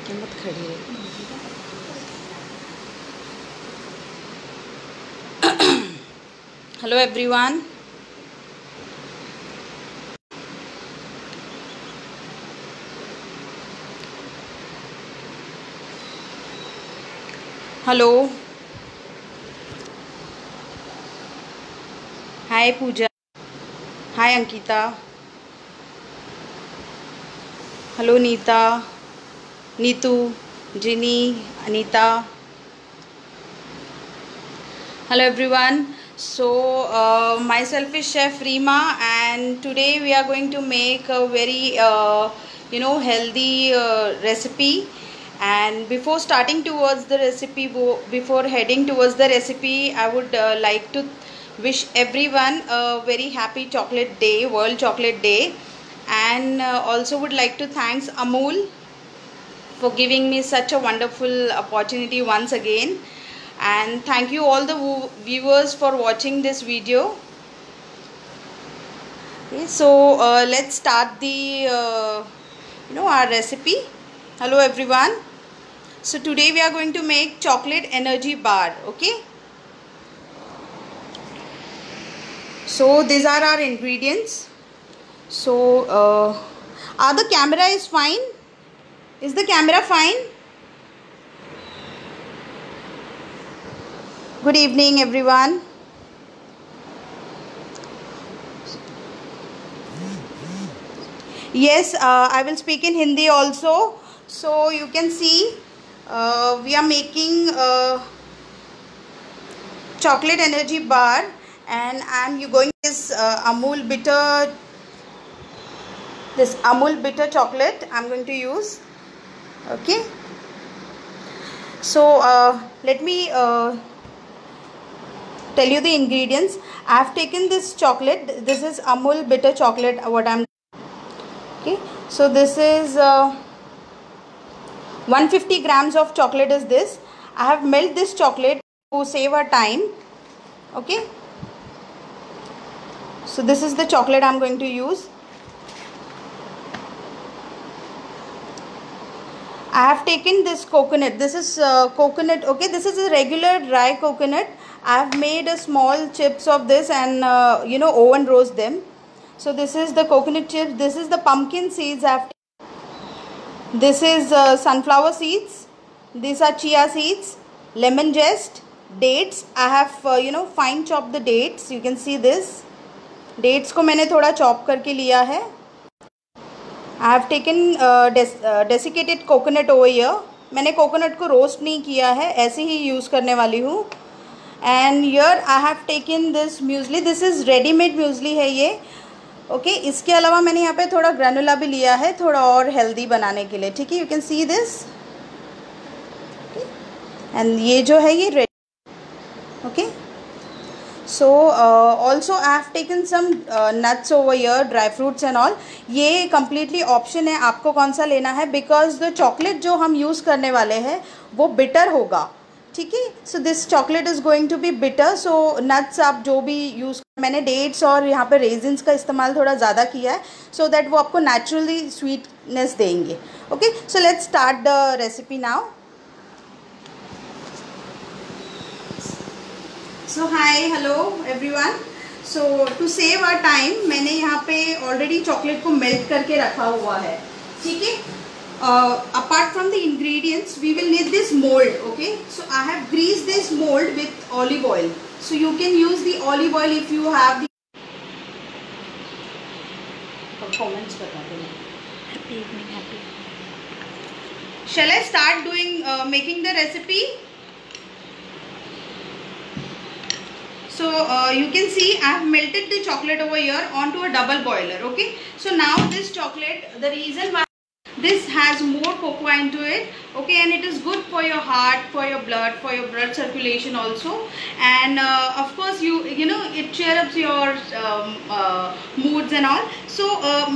लेके मत खड़ी रही। Hello everyone, hello, hi Puja, hi Ankita, hello Nita, Neetu, Jini, Anita. Hello everyone. So myself is Chef Reema, and today we are going to make a very healthy recipe. And before starting towards the recipe, before heading towards the recipe, I would like to wish everyone a very happy chocolate day, World Chocolate Day, and also would like to thanks Amul for giving me such a wonderful opportunity once again. And thank you all the viewers for watching this video. Okay, so let's start the our recipe. Hello everyone. So today we are going to make chocolate energy bar. Okay, so these are our ingredients. So are the camera is fine? Is the camera fine? Good evening everyone. Yes, I will speak in Hindi also. So you can see we are making chocolate energy bar, and I'm going this Amul bitter chocolate I'm going to use. Okay, so let me tell you the ingredients. I have taken this chocolate. This is Amul bitter chocolate. Okay, so this is 150 grams of chocolate is this. I have melted this chocolate to save our time. Okay, so this is the chocolate I'm going to use. I have taken this coconut. This is coconut. Okay, this is a regular dry coconut. I have made a small chips of this and oven roast them. So this is the coconut chips. This is the pumpkin seeds. This is sunflower seeds. These are chia seeds, lemon zest, dates. I have fine chopped the dates. You can see this. Dates को मैंने थोड़ा chop करके लिया है. I have taken desiccated coconut over here. मैंने coconut को roast नहीं किया है, ऐसे ही use करने वाली हूँ. And here I have taken this muesli. This is ready-made muesli है ये. ओके इसके अलावा मैंने यहाँ पे थोड़ा ग्रेनुला भी लिया है, थोड़ा और हेल्दी बनाने के लिए. ठीक है, you can see this. And ये जो है ये ready. Okay, so also I have taken some nuts over here, dry fruits and all. ये कम्प्लीटली ऑप्शन है आपको कौन सा लेना है, बिकॉज द चॉकलेट जो हम यूज़ करने वाले हैं वो बिटर होगा. ठीक है, so this chocolate is going to be bitter. So nuts आप जो भी यूज़, मैंने डेट्स और यहाँ पे रेजिन्स का इस्तेमाल थोड़ा ज़्यादा किया है, सो दैट वो आपको नेचुरली स्वीटनेस देंगे. Okay, so let's start the recipe now. So hi, hello everyone. So to save our time मैंने यहाँ पे ऑलरेडी चॉकलेट को मेल्ट करके रखा हुआ है. ठीक है, apart from the ingredients we will need this mold. Okay, so I have greased this mold with olive oil, so you can use the olive oil if you have the comments. Happy evening, happy. Shall I start doing making the recipe? So you can see I have melted the chocolate over here onto a double boiler. Okay, so now this chocolate, the reason why this has more cocoa into it, okay, and it is good for your heart, for your blood circulation also, and of course you know it cheer up your moods and all. So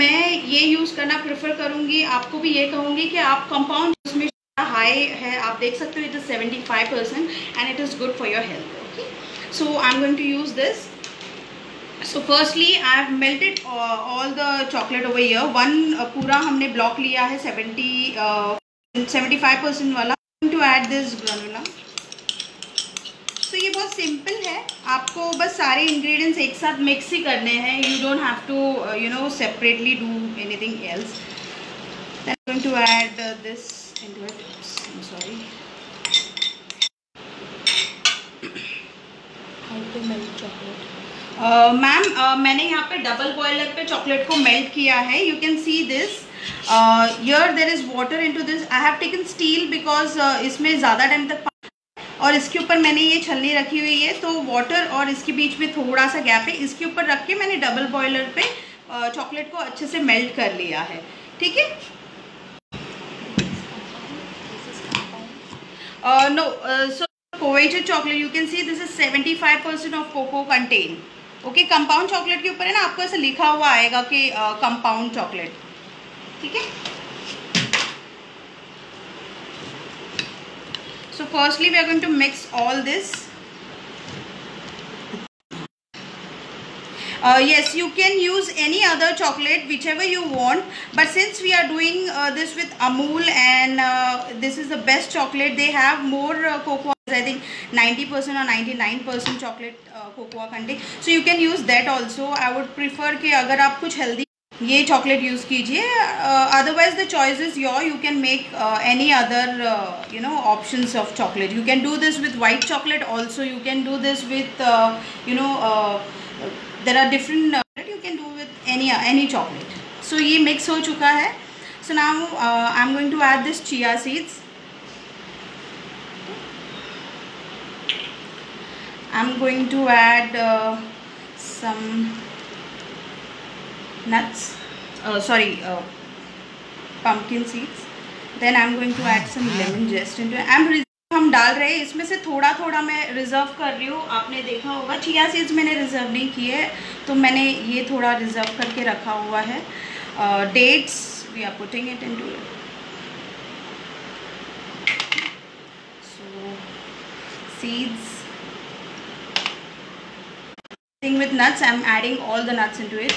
मैं ये use करना prefer करूँगी. आपको भी ये कहूँगी कि आप कंपाउंड उसमें हाई है, आप देख सकते हो, it is 75% and it is good for your health. Okay, so I'm going to use this. So firstly I have melted all the chocolate over here. One पूरा हमने ब्लॉक लिया है 70 75% वाला। To add this granola. तो ये बहुत simple है, आपको बस सारे इंग्रेडिएंट्स एक साथ मिक्स ही करने हैं। You don't have to you know separately do anything else. Then I'm going to add this into it. Oops, I'm sorry. How to melt chocolate? Ma'am मैंने यहाँ पे डबल बॉयलर पे चॉकलेट को मेल्ट किया है। You can see this here there is water into this. I have taken steel because इसमें ज़्यादा time तक, और इसके ऊपर मैंने ये छलनी रखी हुई है, तो वाटर और इसके बीच में थोड़ा सा गैप है। इसके ऊपर रख के मैंने डबल बॉयलर पे चॉकलेट को अच्छे से मेल्ट कर लिया है। ठीक है। No, so Coated chocolate, you can see this is 75% of cocoa contain. Okay, compound chocolate के ऊपर है ना, आपको ऐसे लिखा हुआ आएगा कि compound chocolate. ठीक है। So firstly we are going to mix all this. Yes, you can use any other chocolate whichever you want, but since we are doing this with Amul and this is the best chocolate, they have more cocoa, I think 90% or 99% chocolate cocoa content, so you can use that also. I would prefer कि अगर आप कुछ healthy ये chocolate use कीजिए, otherwise the choice is yours. You can make any other you know options of chocolate. You can do this with white chocolate also. You can do this with you know there are different you can do with any chocolate. So ये mix हो चुका है. So now I'm going to add this chia seeds. I'm going to add some nuts, pumpkin seeds. Then I'm going to add some lemon zest into it. हम डाल रहे हैं इसमें से थोड़ा थोड़ा, मैं रिज़र्व कर रही हूँ। आपने देखा होगा चिया सीड्स मैंने रिज़र्व नहीं किए, तो मैंने ये थोड़ा रिज़र्व करके रखा हुआ है। Dates we are putting it into it. So seeds thing with nuts, I'm adding all the nuts into it.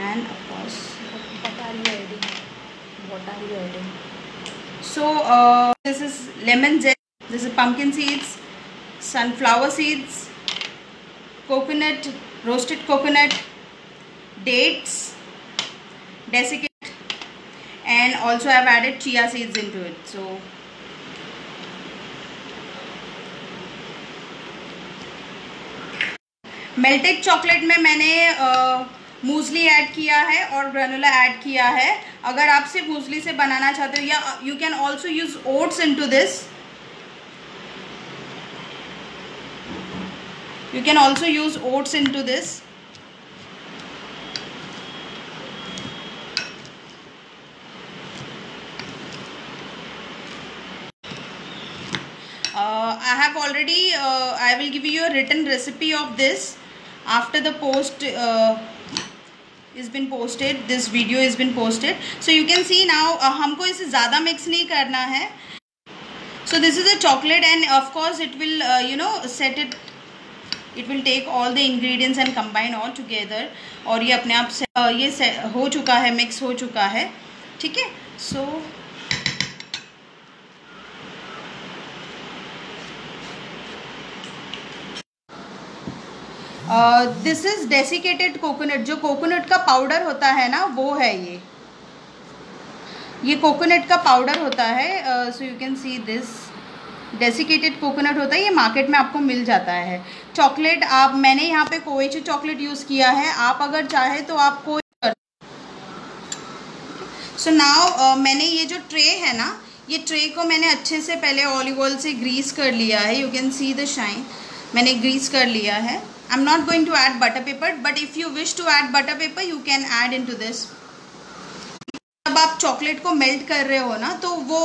And of course, what are you adding? What are you adding? So this is lemon zest, this is pumpkin seeds, sunflower seeds, coconut, roasted coconut, dates, desiccate, and also I've added chia seeds into it. So melted chocolate में मैंने मूसली add किया है और ग्रेनुला add किया है। अगर आप सिर्फ मूसली से बनाना चाहते हो, या you can also use oats into this, you can also use oats into this. I have already I will give you a written recipe of this after the post is been posted, this video is been posted. So you can see now हमको इसे ज़्यादा mix नहीं करना है. So this is a chocolate and of course it will you know set it, it will take all the ingredients and combine all together. और ये अपने आप से ये हो चुका है, mix हो चुका है, ठीक है. So this is desiccated coconut, जो कोकोनट का पाउडर होता है ना वो है ये कोकोनट का पाउडर होता है. So you can see this desiccated coconut होता है, ये मार्केट में आपको मिल जाता है. चॉकलेट आप, मैंने यहाँ पे कोएचे चॉकलेट यूज़ किया है, आप अगर चाहे तो आप कोई कर. सो नाउ मैंने ये जो ट्रे है ना, ये ट्रे को मैंने अच्छे से पहले ऑलिव ऑयल से ग्रीस कर लिया है. You can see the shine, मैंने ग्रीस कर लिया है. I'm not going to add butter paper, but if you wish to add butter paper, you can add into this. जब आप चॉकलेट को मेल्ट कर रहे हो ना, तो वो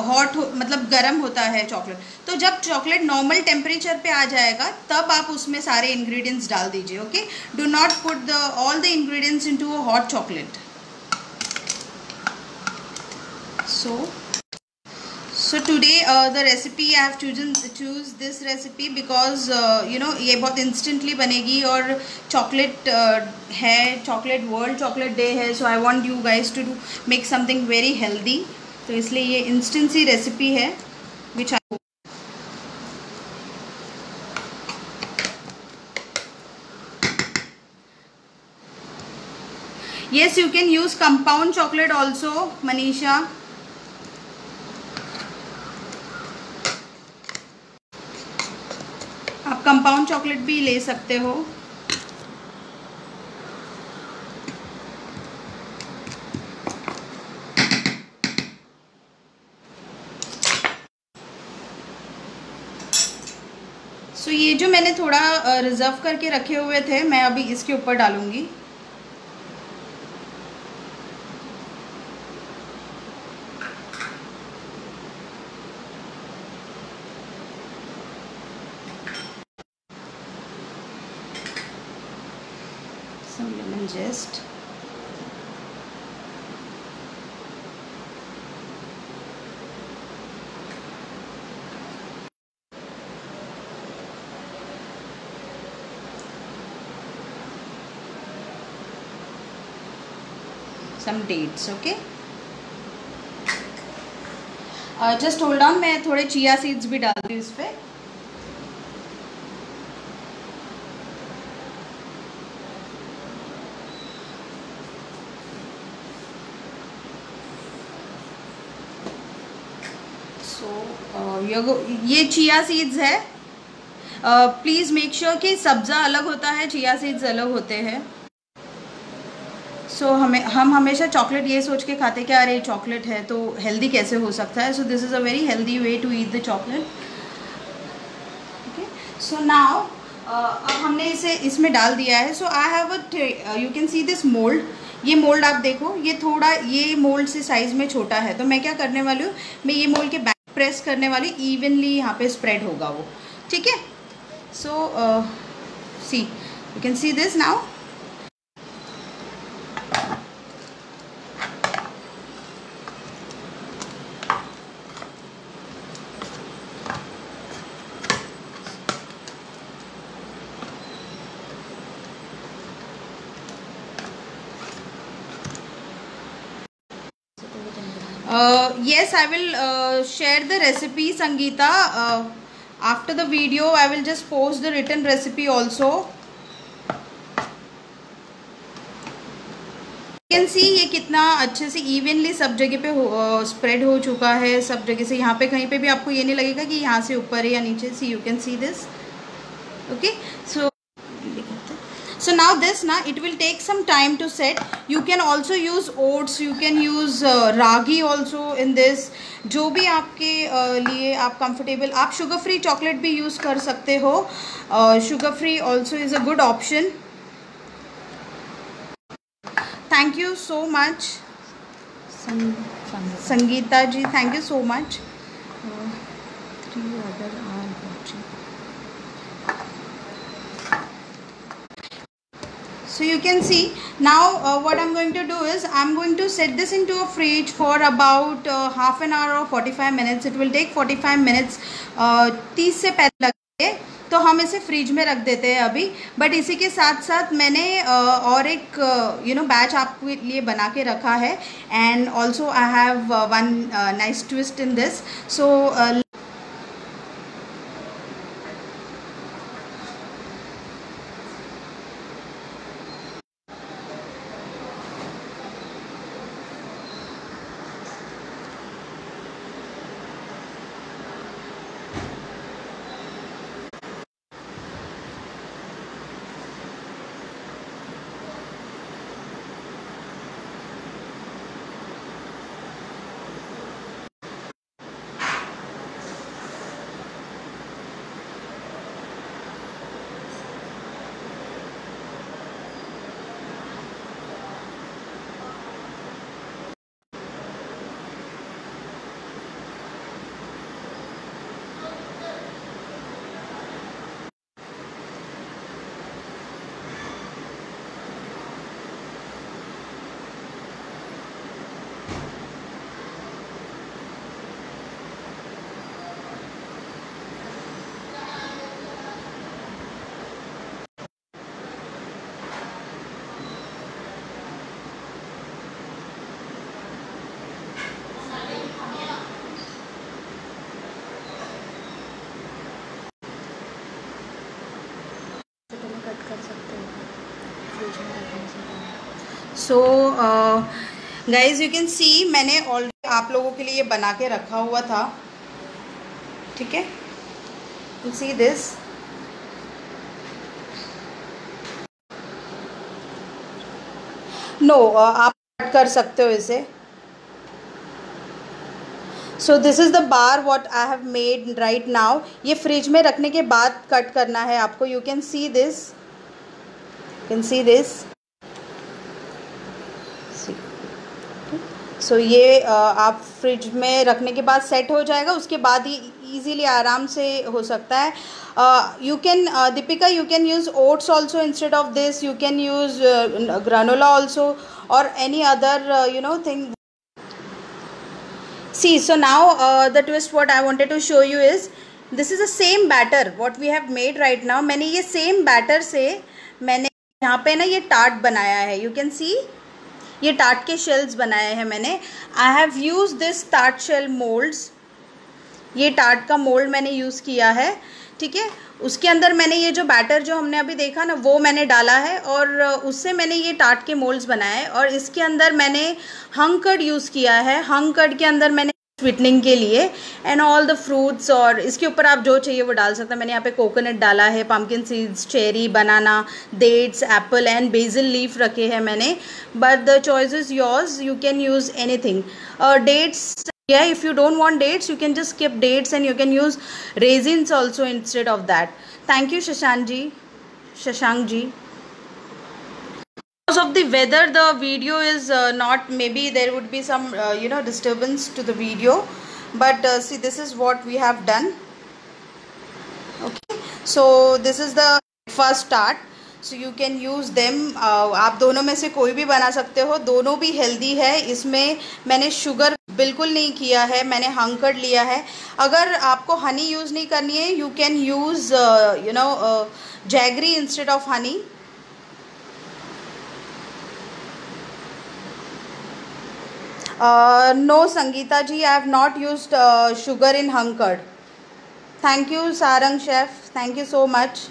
हॉट मतलब गर्म होता है चॉकलेट. तो जब चॉकलेट नॉर्मल टेम्परेचर पे आ जाएगा, तब आप उसमें सारे इंग्रेडिएंट्स डाल दीजिए. Okay, do not put all the ingredients into a hot So today the recipe I have choose this recipe because you know ये बहुत instantly बनेगी और chocolate है, chocolate world chocolate day है, so I want you guys to make something very healthy. तो इसलिए ये instant सी recipe है which I yes you can use compound chocolate also Manisha. आप कंपाउंड चॉकलेट भी ले सकते हो. सो ये जो मैंने थोड़ा रिजर्व करके रखे हुए थे मैं अभी इसके ऊपर डालूंगी. Some lemon zest. Some dates, okay. Just hold on, मैं थोड़े चिया सीड्स भी डाल दूँ इस पे. ये चिया सीड्स है. प्लीज़ मेक श्योर कि सब्ज़ा अलग होता है, चिया सीड्स अलग होते हैं. सो हम हमेशा चॉकलेट ये सोच के खाते कि अरे चॉकलेट है तो हेल्दी कैसे हो सकता है. So this is a very healthy way to eat the chocolate. Okay, so now अब हमने इसे इसमें डाल दिया है. So I have a you can see this mould. ये मोल्ड आप देखो, ये थोड़ा ये मोल्ड से साइज़ में छोटा है. तो मैं क्या करने वाली हूँ, मैं ये मोल्ड के बैक प्रेस करने वाली, इवनली यहाँ पे स्प्रेड होगा वो. ठीक है. So see you can see this now. Yes, I will share the recipe, Sangeeta. After the video, I will just post the written recipe also. You can see ये कितना अच्छे से इवनली सब जगह पे स्प्रेड हो चुका है. सब जगह से, यहाँ पे कहीं पे भी आपको ये नहीं लगेगा कि यहाँ से ऊपर है या नीचे. See you can see this. Okay, so now this it will take some time to set. You can also use oats, you can use ragi also in this. जो भी आपके लिए आप comfortable. आप sugar free chocolate भी use कर सकते हो. Sugar free also is a good option. Thank you so much Sangeeta ji, thank you so much. 3 orders are watching. So you can see now what I'm going to do is I'm going to set this into a fridge for about half an hour or 45 minutes. It will take 45 minutes. 30 से पहले लगेंगे तो हम इसे fridge में रख देते हैं अभी. बट इसी के साथ साथ मैंने और एक बैच आपके लिए बना के रखा है. And also I have one nice twist in this. So so guys you can सी मैंने ऑलरेडी आप लोगों के लिए बना के रखा हुआ था, ठीक है। यू सी दिस, नो आप कट कर सकते हो इसे। So this is the bar what I have made right now. ये फ्रिज में रखने के बाद कट करना है आपको। You can see this, can see this. सो ये आप फ्रिज में रखने के बाद सेट हो जाएगा, उसके बाद ही इजीली आराम से हो सकता है। You can Deepika, you can use oats also instead of this, you can use granola also और any other you know thing. See, so now the twist what I wanted to show you is this is the same batter what we have made right now. मैंने ये same batter से मैंने यहाँ पे ना ये tart बनाया है। You can see ये टार्ट के शेल्स बनाए हैं मैंने। I have use this tart shell moulds, ये टार्ट का मोल्ड मैंने यूज़ किया है, ठीक है। उसके अंदर मैंने ये जो बैटर जो हमने अभी देखा ना वो मैंने डाला है और उससे मैंने ये टार्ट के मोल्ड्स बनाए हैं। और इसके अंदर मैंने हंग कर्ड यूज़ किया है। हंग कर्ड के अंदर मैंने स्वीटनिंग के लिए एंड ऑल द फ्रूट्स, और इसके ऊपर आप जो चाहिए वो डाल सकते हैं। मैंने यहाँ पे कोकोनट डाला है, pumpkin seeds, cherry, banana, dates, apple and basil leaf रखे हैं मैंने। But the choice is yours, you can use anything. Dates, yeah, if you don't want dates you can just skip dates and you can use raisins also instead of that. Thank you Shashank ji. Because of the weather the video is not, maybe there would be some disturbance to the video, but see this is what we have done. Okay, so this is the first start, so you can use them. आप दोनों में से कोई भी बना सकते हो, दोनों भी हेल्दी है। इसमें मैंने शुगर बिल्कुल नहीं किया है, मैंने हंग कर्ड लिया है। अगर आपको हनी यूज़ नहीं करनी है you can use jaggery instead of honey. No Sangeeta ji, I have not used sugar in hung curd. Thank you Sarang chef, thank you so much.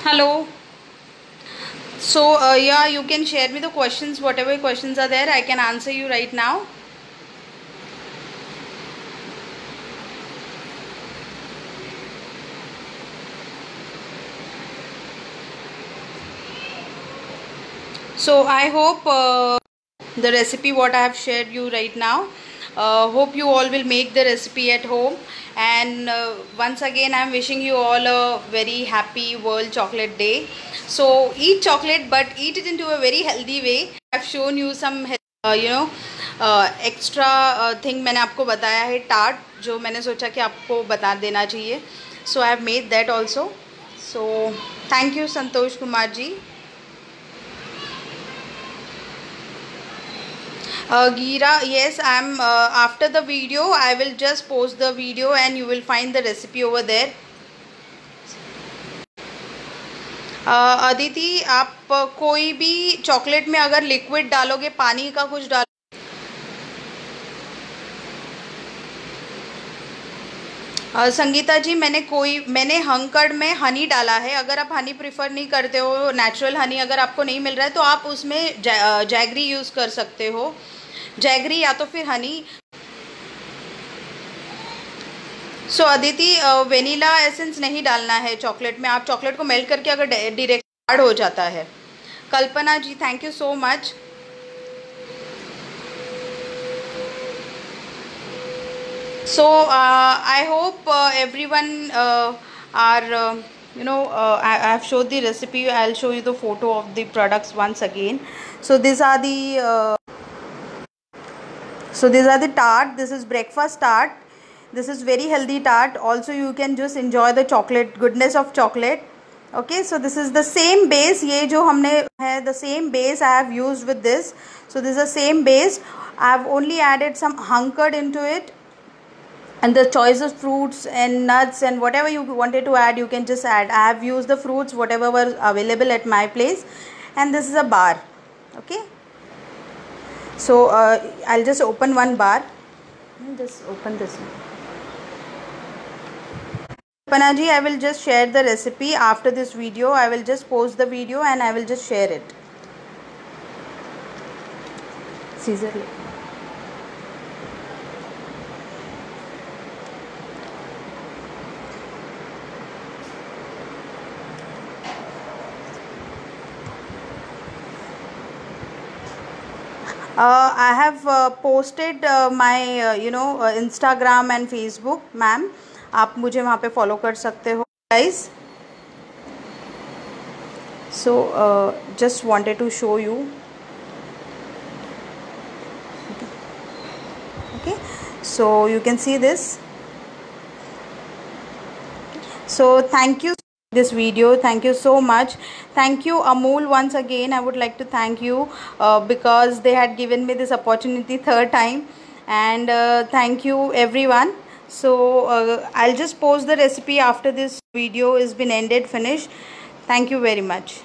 Hello. So yeah, you can share me the questions, whatever questions are there I can answer you right now. So I hope the recipe what I have shared you right now, hope you all will make the recipe at home. And once again I am wishing you all a very happy World Chocolate Day. So eat chocolate but eat it into a very healthy way. I have shown you some extra thing मैंने आपको बताया है, tart जो मैंने सोचा कि आपको बता देना चाहिए। So I have made that also. So thank you Santosh Kumar ji. Gira, yes, I am after the video I will just post the video and you will find the recipe over there. Aditi, आप कोई भी चॉकलेट में अगर liquid डालोगे, पानी का कुछ डालो, संगीता जी मैंने हंग कर्ड में हनी डाला है। अगर आप हनी प्रिफर नहीं करते हो, नेचुरल हनी अगर आपको नहीं मिल रहा है तो आप उसमें जैगरी यूज़ कर सकते हो, जैगरी या तो फिर हनी। सो अदिति, वेनिला एसेंस नहीं डालना है चॉकलेट में, आप चॉकलेट को मेल्ट करके अगर डायरेक्ट हार्ड हो जाता है। Kalpana ji, thank you so much. So I hope everyone are I have showed the recipe. I'll show you the photo of the products once again. So these are the tart. This is breakfast tart. This is very healthy tart. Also you can just enjoy the chocolate goodness of chocolate. Okay, so this is the same base. ये जो हमने है the same base I have used with this. So this is the same base. I have only added some hung curd into it. And the choice of fruits and nuts and whatever you wanted to add you can just add. I have used the fruits whatever were available at my place, and this is a bar. Okay, so I'll just open one bar. Just open this one. Panaji, I will just share the recipe after this video. I will just post the video and I will just share it. Caesar. I have posted my Instagram and Facebook, ma'am आप मुझे वहाँ पे follow कर सकते हो guys. So just wanted to show you. Okay, so you can see this. So thank you this video, thank you so much. Thank you Amul once again. I would like to thank you because they had given me this opportunity third time, and thank you everyone. So I'll just post the recipe after this video has been finished. Thank you very much.